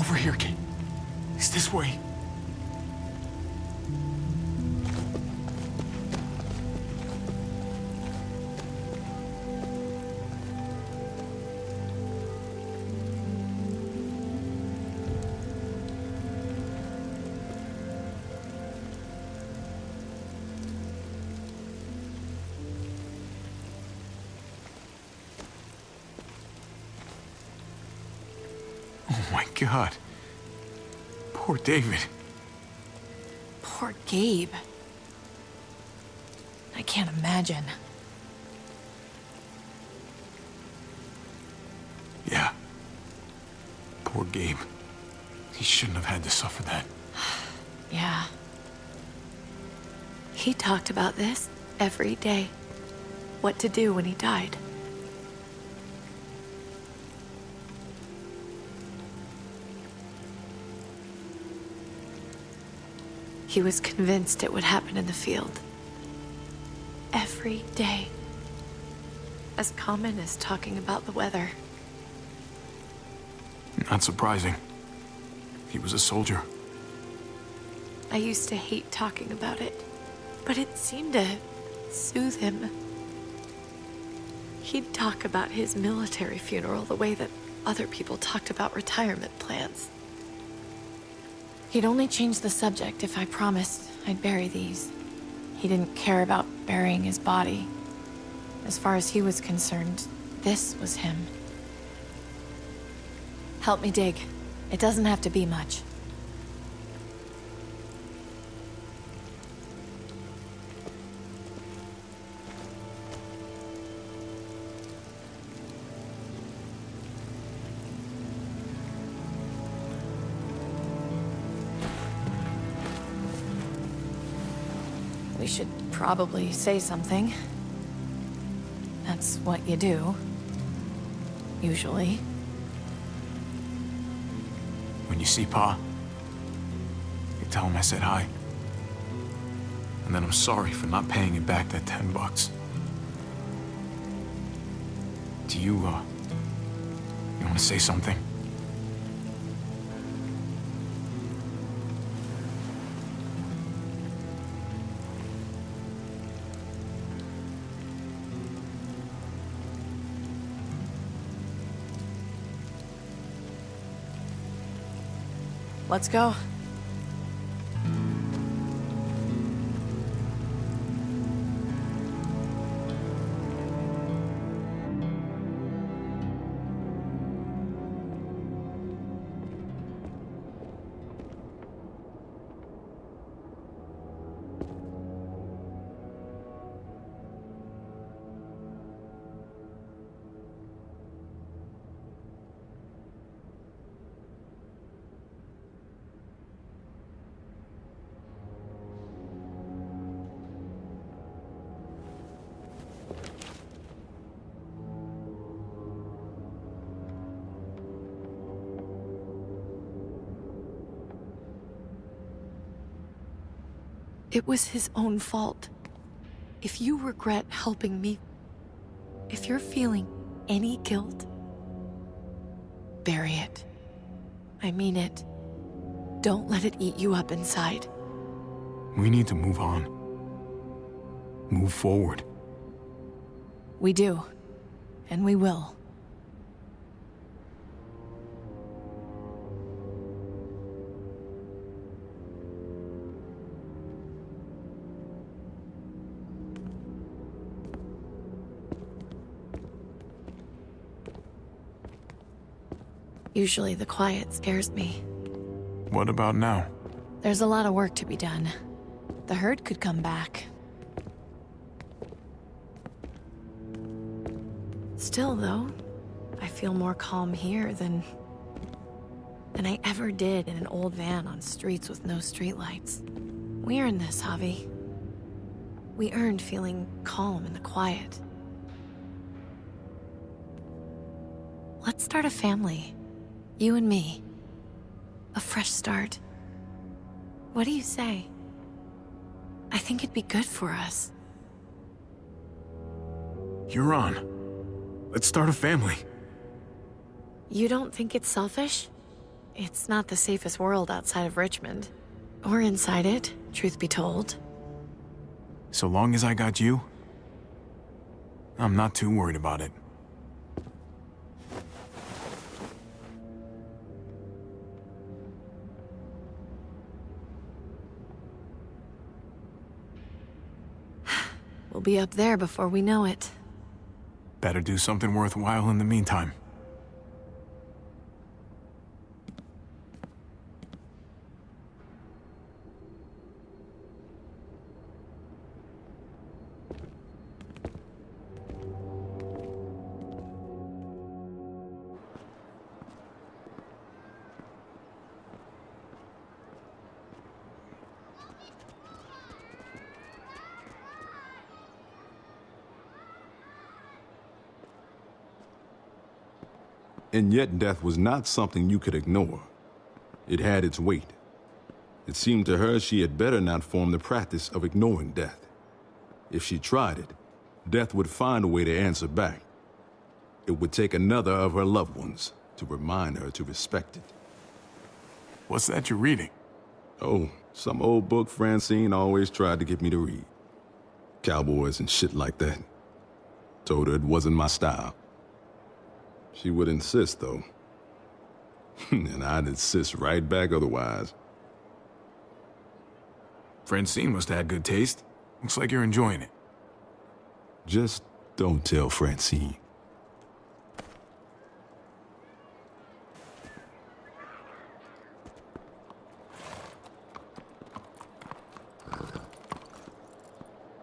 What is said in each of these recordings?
over here, kid. It's this way. Oh my God. Poor David. Poor Gabe. I can't imagine. Yeah. Poor Gabe. He shouldn't have had to suffer that. Yeah. He talked about this every day. What to do when he died. He was convinced it would happen in the field. Every day. As common as talking about the weather. Not surprising. He was a soldier. I used to hate talking about it, but it seemed to soothe him. He'd talk about his military funeral the way that other people talked about retirement plans. He'd only change the subject if I promised I'd bury these. He didn't care about burying his body. As far as he was concerned, this was him. Help me dig. It doesn't have to be much. We should probably say something. That's what you do. Usually. When you see Pa, you tell him I said hi. And then I'm sorry for not paying him back that $10. Do you want to say something? Let's go. It was his own fault. If you regret helping me, if you're feeling any guilt, bury it. I mean it. Don't let it eat you up inside. We need to move on. Move forward. We do. And we will. Usually the quiet scares me. What about now? There's a lot of work to be done. The herd could come back. Still, though, I feel more calm here than I ever did in an old van on streets with no streetlights. We earned this, Javi. We earned feeling calm in the quiet. Let's start a family. You and me. A fresh start. What do you say? I think it'd be good for us. You're on. Let's start a family. You don't think it's selfish? It's not the safest world outside of Richmond. Or inside it, truth be told. So long as I got you, I'm not too worried about it. We'll be up there before we know it. Better do something worthwhile in the meantime. And yet death was not something you could ignore. It had its weight. It seemed to her she had better not form the practice of ignoring death. If she tried it, death would find a way to answer back. It would take another of her loved ones to remind her to respect it. What's that you're reading? Oh, some old book Francine always tried to get me to read. Cowboys and shit like that. Told her it wasn't my style. She would insist, though. And I'd insist right back otherwise. Francine must have had good taste. Looks like you're enjoying it. Just don't tell Francine.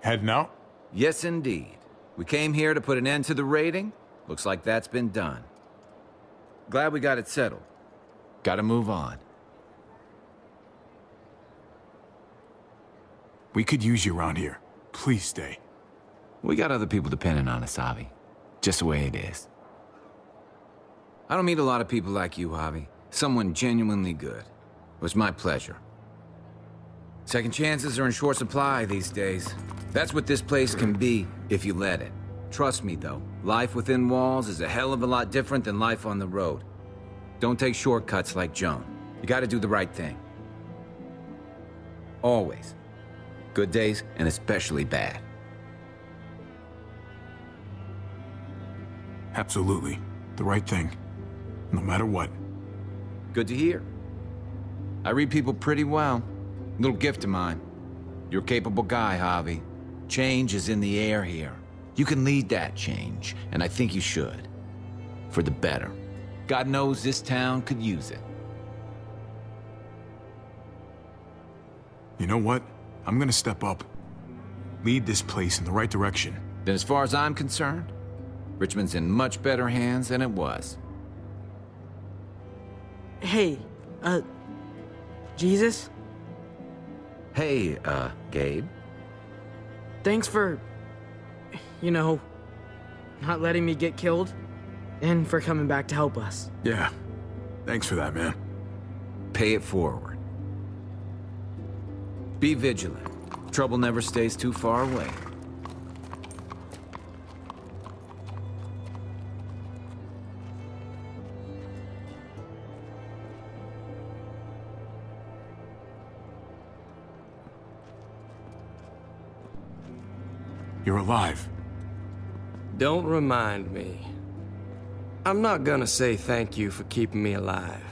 Heading out? Yes, indeed. We came here to put an end to the raiding. Looks like that's been done. Glad we got it settled. Gotta move on. We could use you around here. Please stay. We got other people depending on us, Javi. Just the way it is. I don't meet a lot of people like you, Javi. Someone genuinely good. It was my pleasure. Second chances are in short supply these days. That's what this place can be, if you let it. Trust me, though, life within walls is a hell of a lot different than life on the road. Don't take shortcuts like Joan. You gotta do the right thing. Always. Good days, and especially bad. Absolutely. The right thing. No matter what. Good to hear. I read people pretty well. Little gift of mine. You're a capable guy, Javi. Change is in the air here. You can lead that change, and I think you should. For the better. God knows this town could use it. You know what? I'm gonna step up. Lead this place in the right direction. Then as far as I'm concerned, Richmond's in much better hands than it was. Hey, Jesus? Hey, Gabe. Thanks for, not letting me get killed, and for coming back to help us. Yeah. Thanks for that, man. Pay it forward. Be vigilant. Trouble never stays too far away. You're alive. Don't remind me. I'm not gonna say thank you for keeping me alive,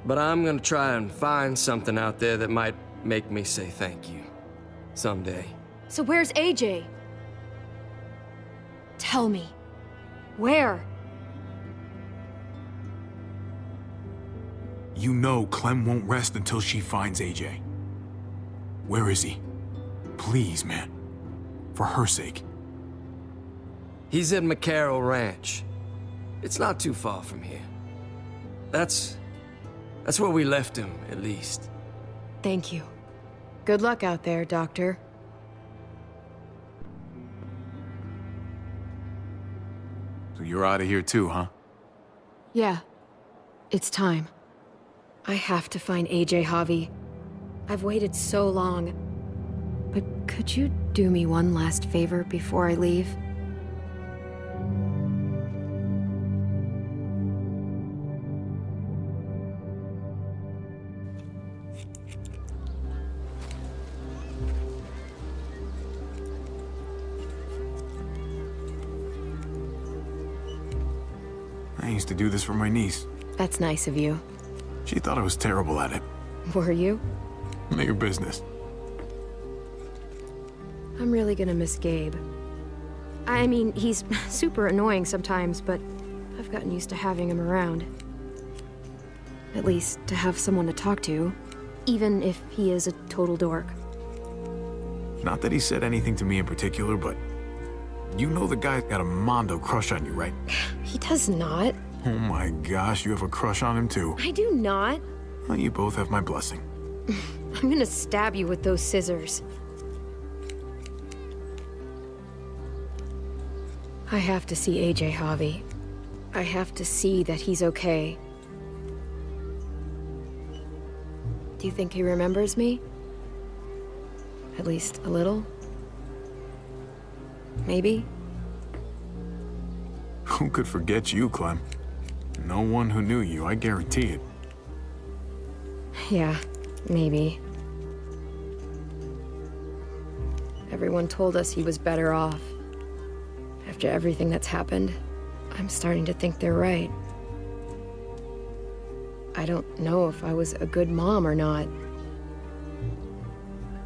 but I'm gonna try and find something out there that might make me say thank you. Someday. So where's AJ? Tell me. Where? You know Clem won't rest until she finds AJ. Where is he? Please, man. For her sake. He's at McCarroll Ranch. It's not too far from here. That's where we left him, at least. Thank you. Good luck out there, Doctor. So you're out of here too, huh? Yeah. It's time. I have to find AJ, Javi. I've waited so long. But could you do me one last favor before I leave? used to do this for my niece. That's nice of you. She thought I was terrible at it. Were you? None of your business. I'm really gonna miss Gabe. I mean, he's super annoying sometimes, but I've gotten used to having him around. At least, to have someone to talk to, even if he is a total dork. Not that he said anything to me in particular, but you know the guy's got a Mondo crush on you, right? He does not. Oh my gosh, you have a crush on him too. I do not. Well, you both have my blessing. I'm gonna stab you with those scissors. I have to see AJ, Javi. I have to see that he's okay. Do you think he remembers me? At least a little? Maybe? Who could forget you, Clem? No one who knew you, I guarantee it. Yeah, maybe. Everyone told us he was better off. After everything that's happened, I'm starting to think they're right. I don't know if I was a good mom or not.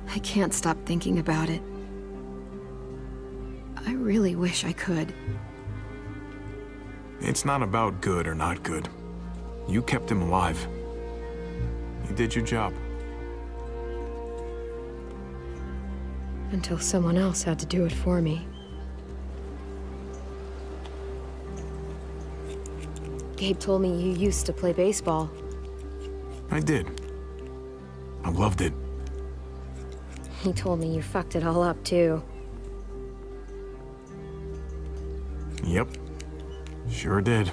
I can't stop thinking about it. I really wish I could. It's not about good or not good. You kept him alive. You did your job. Until someone else had to do it for me. Gabe told me you used to play baseball. I did. I loved it. He told me you fucked it all up, too. Yep. Sure did.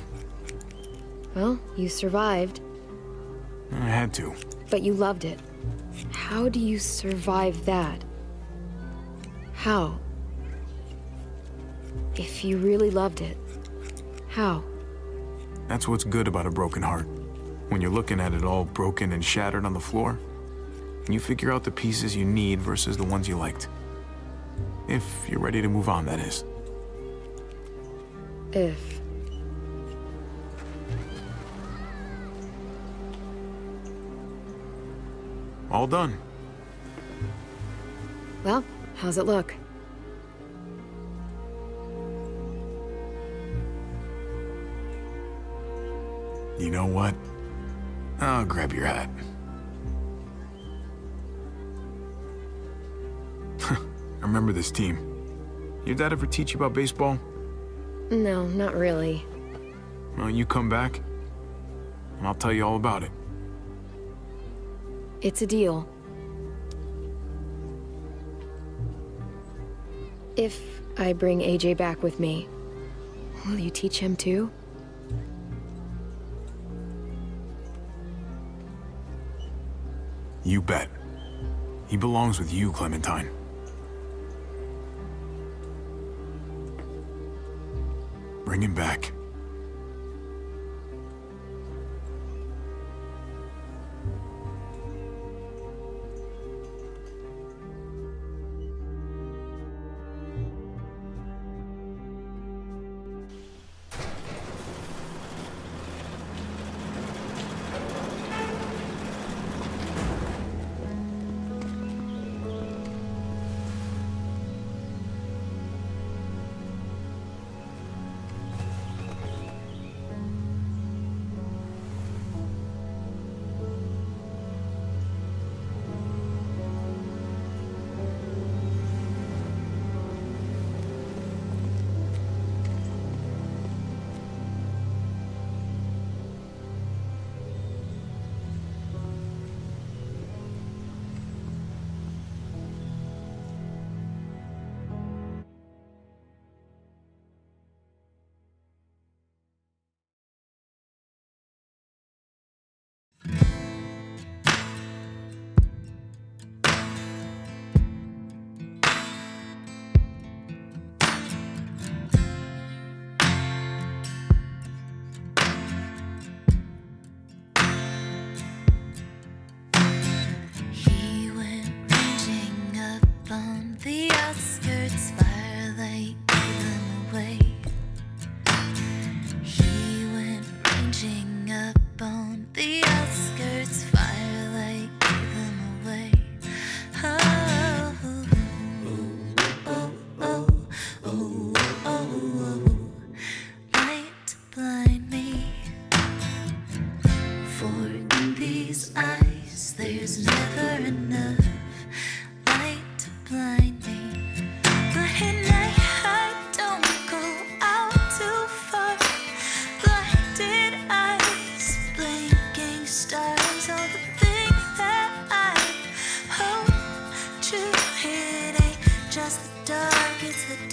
Well, you survived, I had to. but you loved it. How do you survive that? How? If you really loved it, how? That's what's good about a broken heart. When you're looking at it all broken and shattered on the floor, you figure out the pieces you need versus the ones you liked. If you're ready to move on, that is. If. All done. Well, how's it look? You know what? I'll grab your hat. I remember this team. Your dad ever teach you about baseball? No, not really. Well, you come back, and I'll tell you all about it. It's a deal. If I bring AJ back with me, will you teach him too? You bet. He belongs with you, Clementine. Bring him back.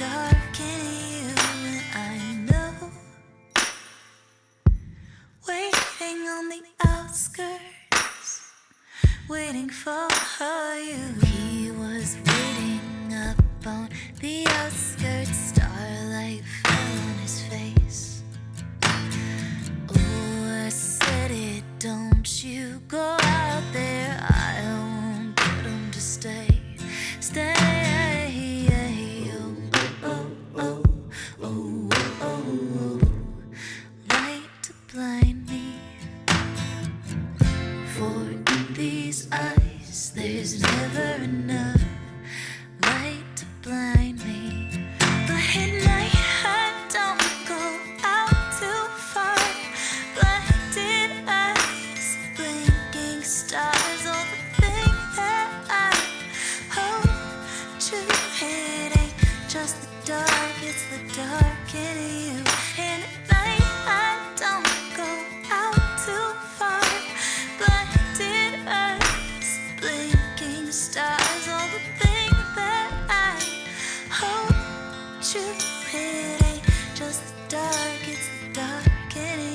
dark in you, and I know. Waiting on the outskirts, waiting for you. He was waiting up on the outskirts, starlight fell on his face. Oh, I said it, don't you go out there, I won't get him to stay. Stay. Oh, oh, oh, oh, oh, oh. Light to blind me, for in these eyes there's never enough light to blind me. But at night I don't go out too far. Blinded eyes, blinking stars, all the thing that I hope to hit ain't just the dark, it's the dark in you. And at night I don't go out too far. Blinded eyes, blinking stars, all the thing that I hope to hit ain't just the dark, it's the dark in you.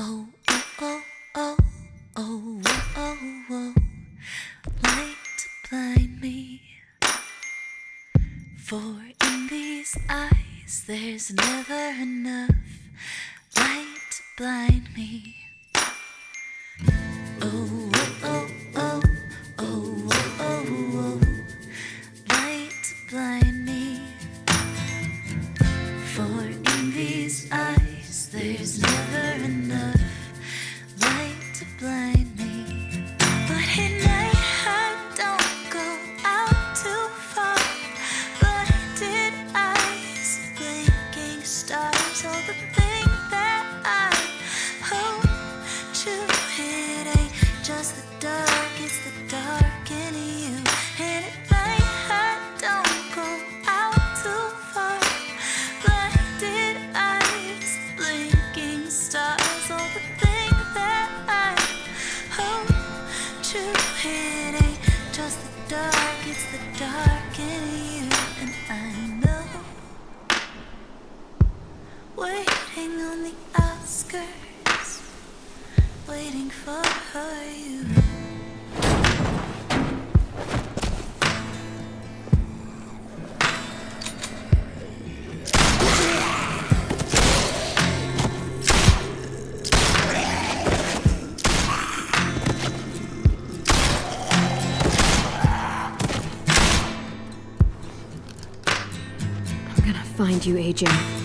Oh, oh, oh, oh, oh, oh, oh, light to blind me. For in these eyes there's never enough light to blind me. Oh, oh, oh, oh, oh, oh, oh, light to blind me. For in these eyes there's never enough light to blind me. But at night I don't go out too far. Blinded eyes, blinking stars, all the thing that I hope to hit ain't just the dark, it's the dark in you. And at night I don't go out too far. Blinded eyes, blinking stars, all the thing that I hope to hit ain't just the dark, it's the dark in you. And I know, waiting on the outskirts, waiting for you. I'm gonna find you, AJ.